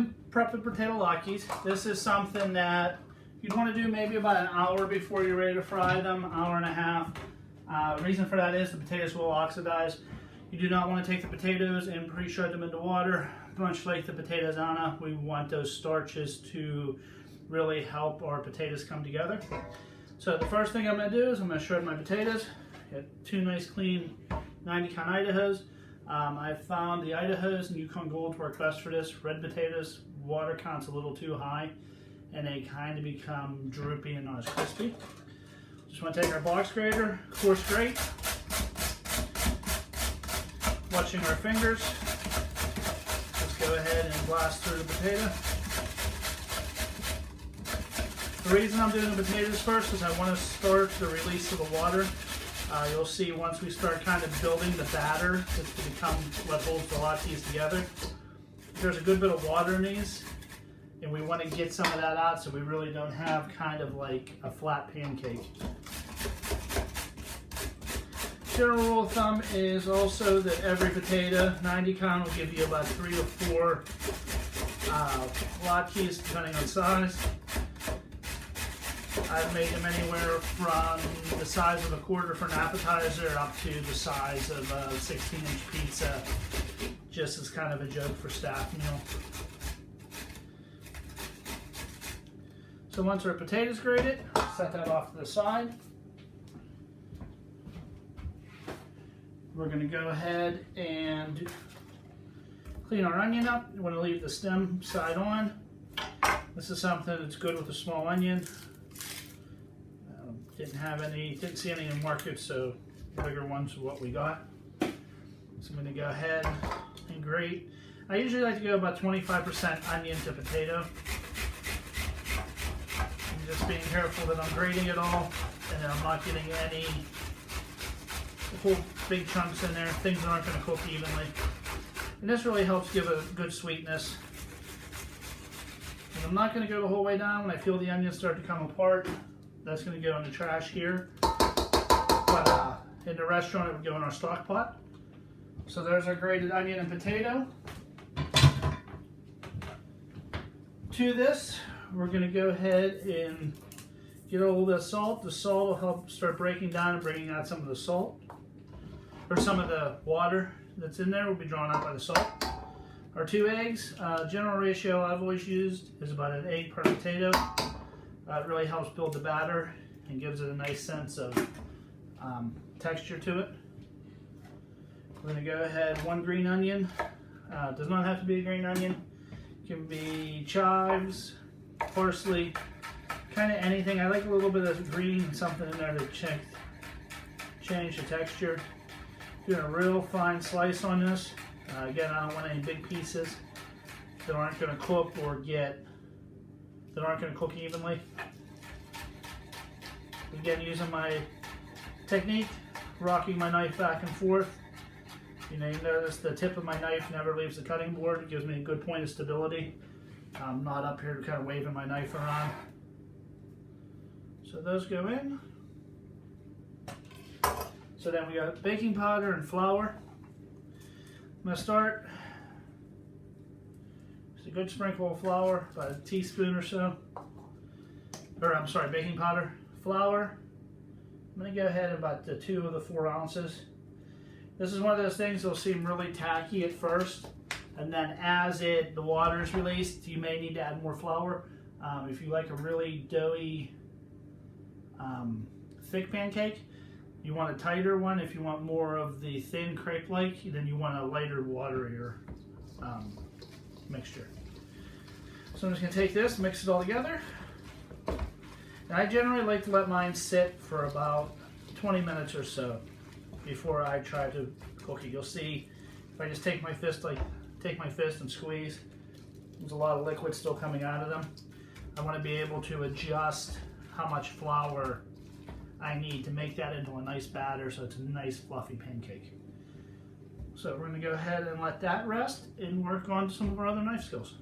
to prep the potato latkes. This is something that you'd want to do maybe about an hour before you're ready to fry them, hour and a half. Reason for that is the potatoes will oxidize. You do not want to take the potatoes and pre-shred them into water. Much like the potatoes, we want those starches to really help our potatoes come together. So the first thing I'm going to do is I'm going to shred my potatoes. Get two nice clean 90 count Idahos. I found the Idahos and Yukon Golds work best for this. Red potatoes, water count's a little too high and they kind of become droopy and not as crispy. Just want to take our box grater, coarse grate, watching our fingers. Let's go ahead and blast through the potato. The reason I'm doing the potatoes first is I want to start the release of the water. You'll see once we start kind of building the batter, it's to become what holds the latkes together. There's a good bit of water in these, and we want to get some of that out so we really don't have kind of like a flat pancake. General rule of thumb is also that every potato, 90 count, will give you about 3 to 4 latkes depending on size. I've made them anywhere from the size of a quarter for an appetizer up to the size of a 16-inch pizza, just as kind of a joke for staff meal. So once our potatoes grated, set that off to the side. We're going to go ahead and clean our onion up. You want to leave the stem side on. This is something that's good with a small onion. Didn't see any in market, so bigger ones are what we got. So I'm going to go ahead and grate. I usually like to go about 25% onion to potato. I'm just being careful that I'm grating it all and that I'm not getting any whole big chunks in there, things that aren't going to cook evenly. And this really helps give a good sweetness. And I'm not going to go the whole way down. When I feel the onions start to come apart, that's going to go in the trash here. But in the restaurant, it would go in our stock pot. So there's our grated onion and potato. To this, we're going to go ahead and get a little bit of salt. The salt will help start breaking down and bringing out some of the salt, or some of the water that's in there will be drawn out by the salt. Our 2 eggs, general ratio I've always used is about an egg per potato. It really helps build the batter and gives it a nice sense of texture to it. We're going to go ahead, 1 green onion. Does not have to be a green onion. It can be chives, parsley, kind of anything. I like a little bit of green and something in there to change the texture. Doing a real fine slice on this. Again, I don't want any big pieces that aren't going to cook evenly. Again, using my technique, rocking my knife back and forth. You notice the tip of my knife never leaves the cutting board. It gives me a good point of stability. I'm not up here kind of waving my knife around. So those go in. So then we got baking powder and flour. I'm going to start. Just a good sprinkle of flour, about a teaspoon or so. Or I'm sorry, baking powder, flour. I'm going to go ahead about 2 of the 4 ounces. This is one of those things that'll seem really tacky at first, and then as the water is released, you may need to add more flour. If you like a really doughy, thick pancake, you want a tighter one. If you want more of the thin crepe-like, then you want a lighter, waterier mixture. So I'm just going to take this, mix it all together. And I generally like to let mine sit for about 20 minutes or so before I try to cook it. You'll see if I just take my fist and squeeze, there's a lot of liquid still coming out of them. I want to be able to adjust how much flour I need to make that into a nice batter so it's a nice fluffy pancake. So we're going to go ahead and let that rest and work on some of our other knife skills.